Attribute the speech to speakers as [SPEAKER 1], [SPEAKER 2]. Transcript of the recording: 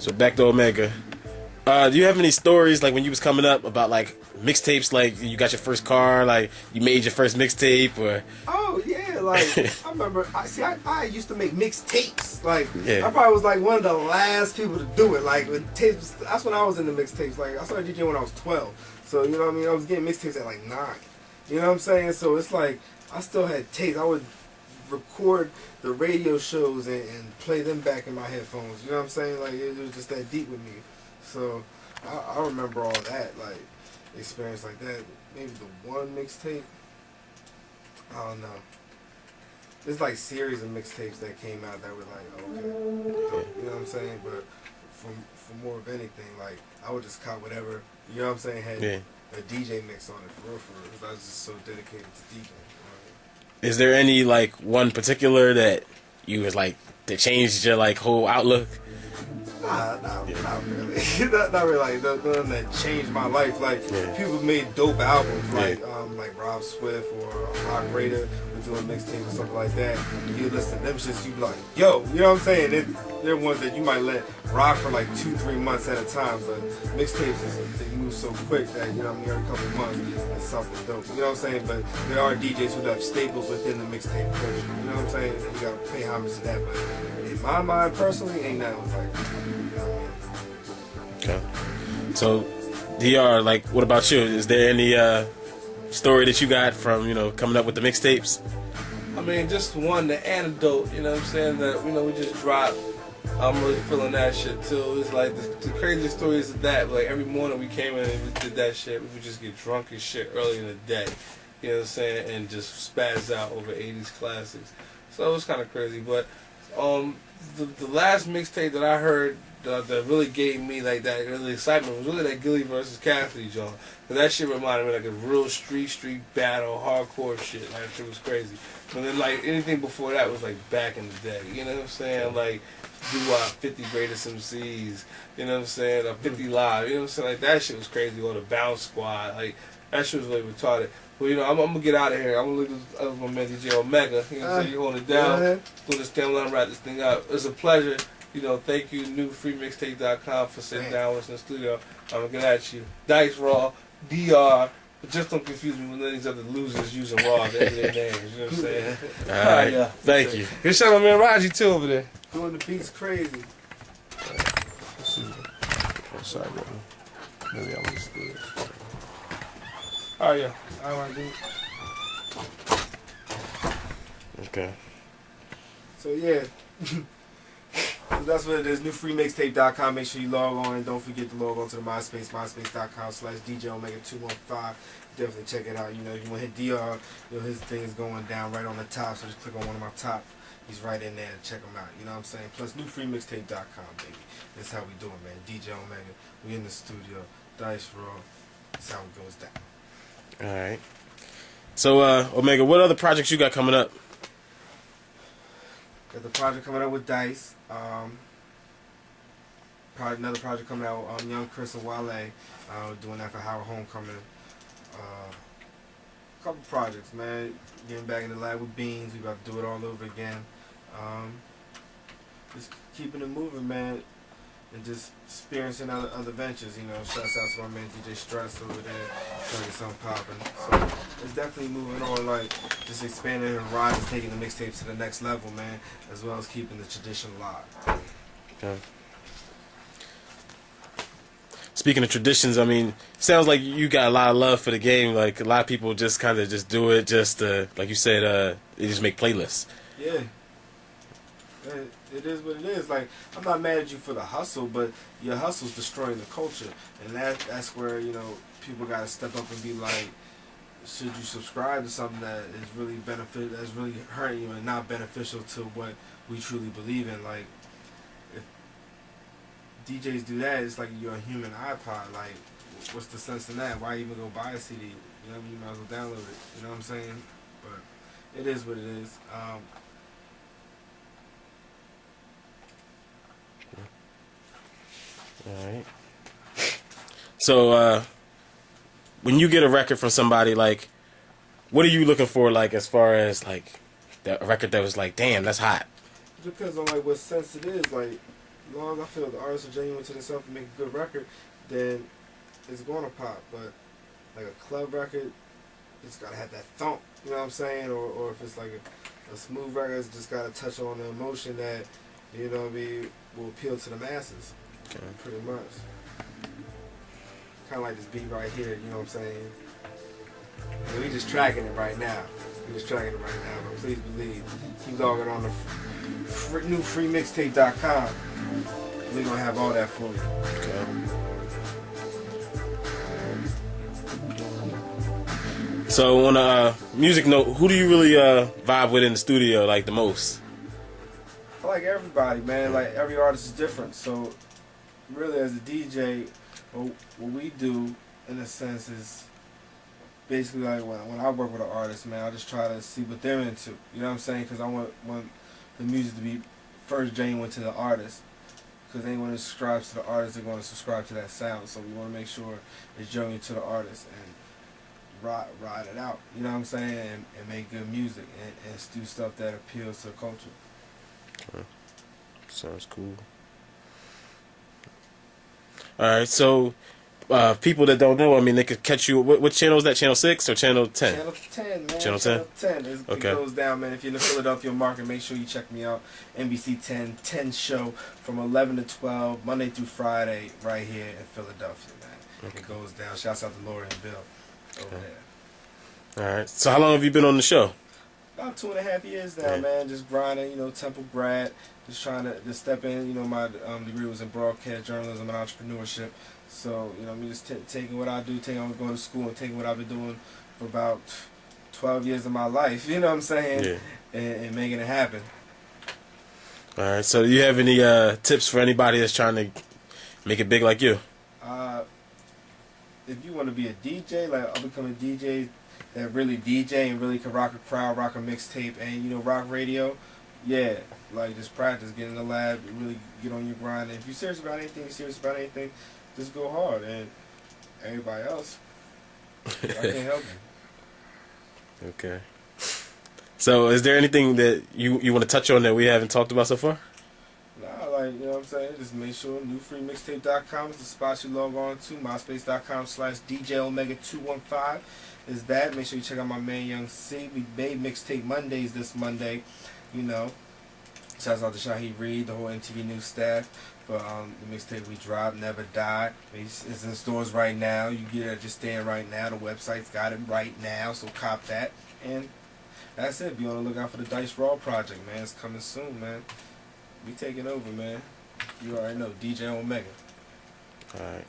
[SPEAKER 1] So back to Omega. Do you have any stories like when you was coming up about like mixtapes? Like you got your first car, like you made your first mixtape, or?
[SPEAKER 2] Oh yeah, like I remember. I used to make mixtapes. Like
[SPEAKER 1] Yeah.
[SPEAKER 2] I probably was like one of the last people to do it. Like when tapes, that's when I was into mixtapes. Like I started DJing when I was 12. So you know what I mean. I was getting mixtapes at like 9. You know what I'm saying? So it's like I still had tapes. I would record the radio shows and play them back in my headphones. You know what I'm saying? Like it was just that deep with me. So I remember all that, like experience like that. Maybe the one mixtape. I don't know. There's like series of mixtapes that came out that were like okay, you know what I'm saying? But for more of anything, like I would just cop whatever. You know what I'm saying? Had a DJ mix on it for real, because I was just so dedicated to DJing.
[SPEAKER 1] Is there any like one particular that you was like that changed your like whole outlook?
[SPEAKER 2] Nah, not really. not really. Like nothing that changed my life. Like people made dope albums, like Rob Swift or Rock Raider was doing mixtapes or something like that. You listen to them shits, you be like, yo, you know what I'm saying? They're ones that you might let rock for like 2-3 months at a time. But mixtapes they move so quick that you know what I mean, every couple of months it's something dope. You know what I'm saying? But there are DJs who have staples within the mixtape culture. You know what I'm saying? And you gotta pay homage to that. But in my mind personally, ain't nothing like.
[SPEAKER 1] Okay. So, DR, like, what about you? Is there any story that you got from, you know, coming up with the mixtapes?
[SPEAKER 3] I mean, just one, the antidote, you know what I'm saying, that, you know, we just dropped. I'm really feeling that shit, too. It's like, the craziest stories of that, like, every morning we came in and we did that shit, we would just get drunk as shit early in the day, you know what I'm saying, and just spaz out over 80s classics. So it was kind of crazy, but the last mixtape that I heard that really gave me like that really excitement was really that Gilly versus Cassidy joint. Cause that shit reminded me like a real street battle, hardcore shit. Like that shit was crazy. But then like anything before that was like back in the day. You know what I'm saying? Like do 50 greatest MCs. You know what I'm saying? 50 live. You know what I'm saying? Like that shit was crazy. Or the Bounce Squad. Like that shit was really retarded. Well, you know, I'm gonna get out of here. I'm gonna leave this my man DJ Omega. You know what I'm saying? You hold it down. Do this thing, let him wrap this thing up. It's a pleasure. You know, thank you, NewFreeMixtape.com for sitting down with us in the studio. I'm gonna get at you. Dice Raw, DR. But just don't confuse me with any of these other losers using Raw at the end of their names. You know what I'm saying?
[SPEAKER 1] All right,
[SPEAKER 3] yeah.
[SPEAKER 1] Thank you.
[SPEAKER 3] Good shot on man Raji too over there.
[SPEAKER 2] Doing the beats crazy.
[SPEAKER 3] Let's see. Oh, sorry, bro. Maybe I'll just do this. All right, yeah.
[SPEAKER 2] All right, dude.
[SPEAKER 1] Okay.
[SPEAKER 2] So yeah. So that's what it is. NewFreeMixtape.com. Make sure you log on and don't forget to log on to the MySpace. MySpace.com/DJ Omega215. Definitely check it out. You know, you want to hit DR. You know, his thing is going down right on the top. So just click on one of my top. He's right in there. Check him out. You know what I'm saying? Plus NewFreeMixtape.com, baby. That's how we doing, man. DJ Omega. We in the studio. Dice Raw. That's how it goes down.
[SPEAKER 1] All right. So, Omega, what other projects you got coming up?
[SPEAKER 2] Got the project coming out with Dice. Another project coming out with Young Chris and Wale. Doing that for Howard Homecoming. Couple projects, man. Getting back in the lab with Beans. We about to do it all over again. Just keeping it moving, man. And just experiencing other ventures, you know. Shouts out to my man DJ Stress over there, trying to get something popping. So it's definitely moving on, like just expanding and rising, taking the mixtapes to the next level, man, as well as keeping the tradition alive.
[SPEAKER 1] Okay. Speaking of traditions, I mean, sounds like you got a lot of love for the game. Like a lot of people just kind of just do it, just like you said, they just make playlists.
[SPEAKER 2] Yeah. It is what it is. Like, I'm not mad at you for the hustle, but your hustle's destroying the culture, and that's where, you know, people gotta step up and be like, should you subscribe to something that is really that's really hurting you and not beneficial to what we truly believe in? Like, if DJs do that, it's like you're a human iPod. Like, what's the sense in that? Why even go buy a CD? You know, you might as well download it. You know what I'm saying? But it is what it is.
[SPEAKER 1] Alright. So, when you get a record from somebody, like, what are you looking for, like, as far as, like, a record that was like, damn, that's hot?
[SPEAKER 2] It depends on, like, what sense it is. Like, As long as I feel the artists are genuine to themselves and make a good record, then it's going to pop. But like a club record, it's got to have that thump, you know what I'm saying? Or if it's like a smooth record, it's just got to touch on the emotion that, you know what I mean, will appeal to the masses, pretty much. Kind of like this beat right here, you know what I'm saying? And we just tracking it right now. But please believe, keep logging on to NewFreeMixtape.com. We're going to have all that for you.
[SPEAKER 1] Okay. So on a music note, who do you really vibe with in the studio like the most?
[SPEAKER 2] I like everybody, man. Like every artist is different. So really, as a DJ, what we do in a sense is basically like when I work with an artist, man, I just try to see what they're into. You know what I'm saying? Because I want the music to be first genuine to the artist. Because anyone who subscribes to the artist, they're going to subscribe to that sound. So we want to make sure it's genuine to the artist and ride it out. You know what I'm saying? And make good music and do stuff that appeals to the culture.
[SPEAKER 1] Okay. Sounds cool. Alright, so people that don't know, I mean, they could catch you. What channel is that? Channel 6 or Channel 10?
[SPEAKER 2] Channel 10, man.
[SPEAKER 1] Channel 10?
[SPEAKER 2] Channel 10.
[SPEAKER 1] Okay.
[SPEAKER 2] It goes down, man. If you're in the Philadelphia market, make sure you check me out. NBC 10 show from 11 to 12, Monday through Friday, right here in Philadelphia, man. Okay. It goes down. Shouts out to Lori and Bill over there.
[SPEAKER 1] Alright. So how long have you been on the show?
[SPEAKER 2] About 2.5 years now, man. Just grinding, you know, Temple grad. Just trying to step in. You know, my degree was in broadcast journalism and entrepreneurship. So, you know, me just taking what I do, going to school and taking what I've been doing for about 12 years of my life, you know what I'm saying?
[SPEAKER 1] Yeah.
[SPEAKER 2] And making it happen.
[SPEAKER 1] Alright, so do you have any tips for anybody that's trying to make it big like you?
[SPEAKER 2] If you want to be a DJ, like I'll become a DJ that really DJ and really can rock a crowd, rock a mixtape, and, you know, rock radio, yeah, like just practice, get in the lab, really get on your grind. And if you're serious about anything, just go hard. And everybody else, I can't help you.
[SPEAKER 1] Okay. So is there anything that you want to touch on that we haven't talked about so far?
[SPEAKER 2] Nah, like, you know what I'm saying? Just make sure NewFreeMixtape.com is the spot you log on to. MySpace.com/DJOmega215 is that. Make sure you check out my man Young C. We made Mixtape Mondays this Monday, you know. Shouts out to Shaheed Reed, the whole MTV News staff. For the mixtape we dropped, Never Die. It's in stores right now. You get it at your stand right now. The website's got it right now, so cop that. And that's it. Be on the lookout for the Dice Raw project, man. It's coming soon, man. We taking over, man. You already know, DJ Omega.
[SPEAKER 1] Alright.